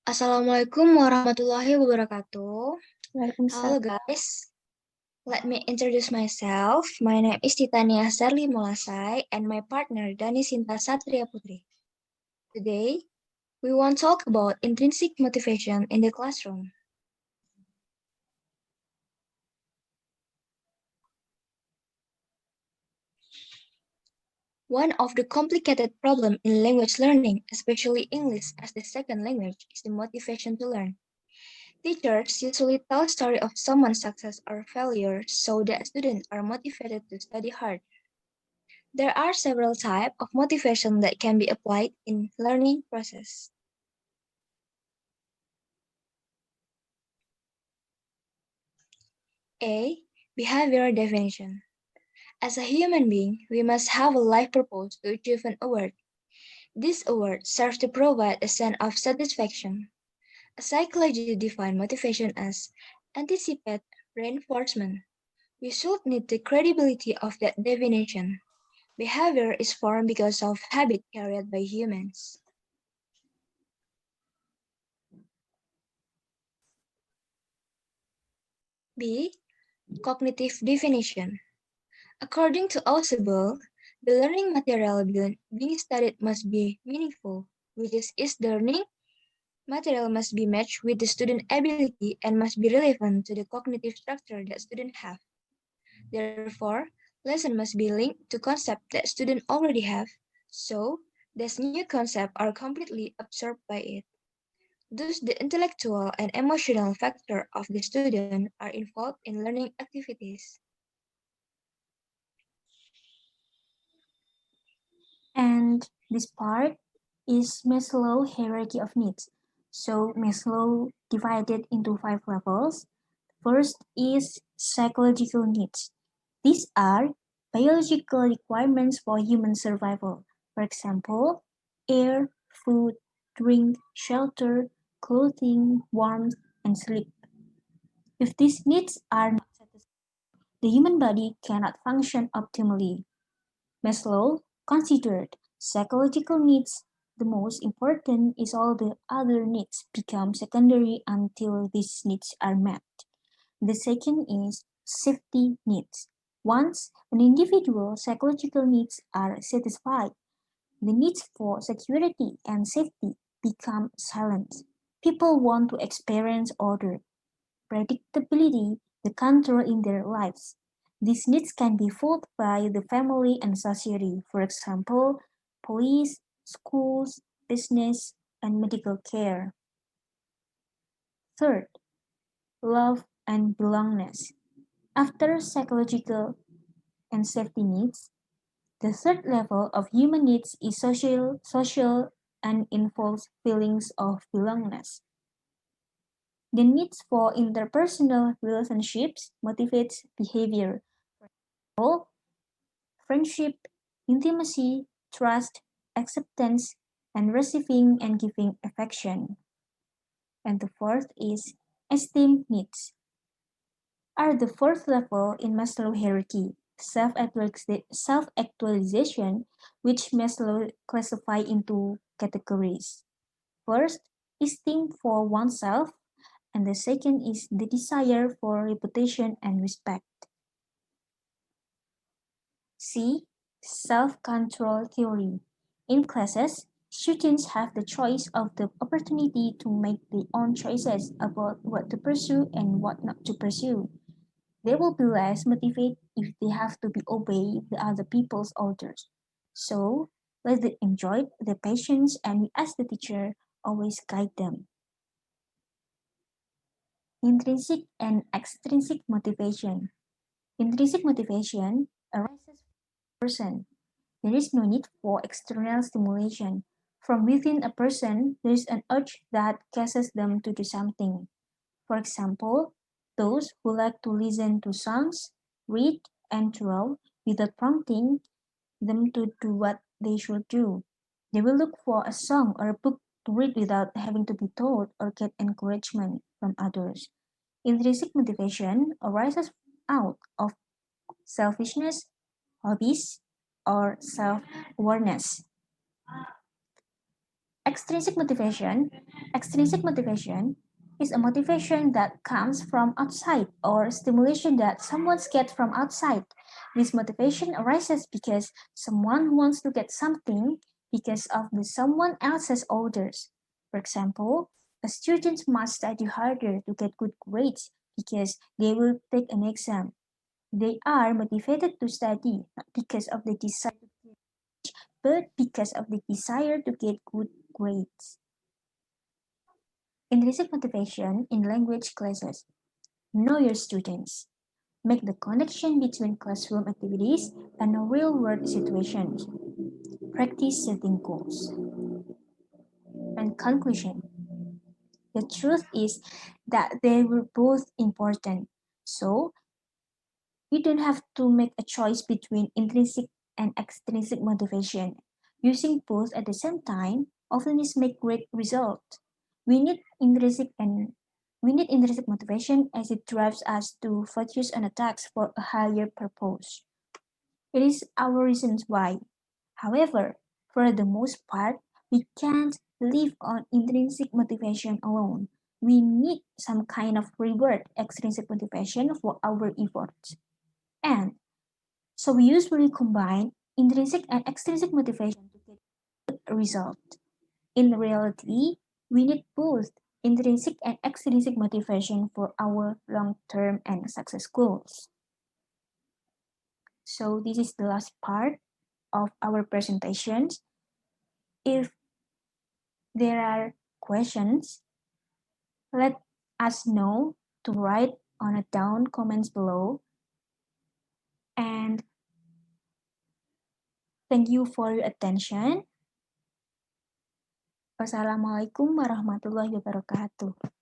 Assalamualaikum warahmatullahi wabarakatuh. Hello Waalaikumsalam. guys, let me introduce myself. My name is Sherly Mulasay and my partner Dani Sinta Satria Putri. Today, we want to talk about intrinsic motivation in the classroom. One of the complicated problems in language learning, especially English as the second language, is the motivation to learn. Teachers usually tell a story of someone's success or failure so that students are motivated to study hard. There are several types of motivation that can be applied in learning process. A. Behavioral definition. As a human being, we must have a life purpose to achieve an award. This award serves to provide a sense of satisfaction. A psychology defines motivation as anticipate reinforcement. We should need the credibility of that definition. Behavior is formed because of habit carried by humans. B. Cognitive definition. According to Ausable, the learning material being studied must be meaningful, which is the learning material must be matched with the student ability and must be relevant to the cognitive structure that students have. Therefore, lesson must be linked to concepts that students already have, so these new concepts are completely absorbed by it. Thus, the intellectual and emotional factor of the student are involved in learning activities. And this part is Maslow's hierarchy of needs. So Maslow divided into 5 levels. First is psychological needs. These are biological requirements for human survival. For example, air, food, drink, shelter, clothing, warmth, and sleep. If these needs are not satisfied, the human body cannot function optimally. Maslow considered psychological needs the most important is all the other needs become secondary until these needs are met. The second is safety needs. Once an individual's psychological needs are satisfied, the needs for security and safety become silent. People want to experience order, predictability, the control in their lives. These needs can be fulfilled by the family and society, for example, police, schools, business, and medical care. Third, love and belongingness. After psychological and safety needs, the third level of human needs is social and involves feelings of belongingness. The needs for interpersonal relationships motivates behavior. For friendship, intimacy, trust, acceptance, and receiving and giving affection. And the fourth is esteem needs. Are the fourth level in Maslow hierarchy, self-actualization, which Maslow classified into categories. First, esteem for oneself, and the second is the desire for reputation and respect. C. Self-control theory. In classes, students have the choice of the opportunity to make their own choices about what to pursue and what not to pursue. They will be less motivated if they have to be obey the other people's orders. So, let them enjoy their passions and we as the teacher always guide them. Intrinsic and extrinsic motivation. Intrinsic motivation arises from a person. There is no need for external stimulation. From within a person, there is an urge that causes them to do something. For example, those who like to listen to songs, read, and draw without prompting them to do what they should do. They will look for a song or a book to read without having to be told or get encouragement from others. Intrinsic motivation arises out of selfishness, hobbies, or self awareness. Extrinsic motivation. Extrinsic motivation is a motivation that comes from outside or stimulation that someone gets from outside. This motivation arises because someone wants to get something because of the someone else's orders. For example, a student must study harder to get good grades because they will take an exam. They are motivated to study not because of the desire but because of the desire to get good grades. Intrinsic motivation in language classes. Know your students. Make the connection between classroom activities and real-world situations. Practice setting goals. And conclusion. The truth is that they were both important. So you don't have to make a choice between intrinsic and extrinsic motivation. Using both at the same time often is make great results. We need intrinsic and we need intrinsic motivation as it drives us to focus on a task for a higher purpose. It is our reasons why. However, for the most part, we can't live on intrinsic motivation alone. We need some kind of reward, extrinsic motivation for our efforts. And so we usually combine intrinsic and extrinsic motivation to get a result. In reality, we need both intrinsic and extrinsic motivation for our long-term and success goals. So this is the last part of our presentations. If there are questions, let us know to write on a down comments below. And thank you for your attention. Wassalamualaikum warahmatullahi wabarakatuh.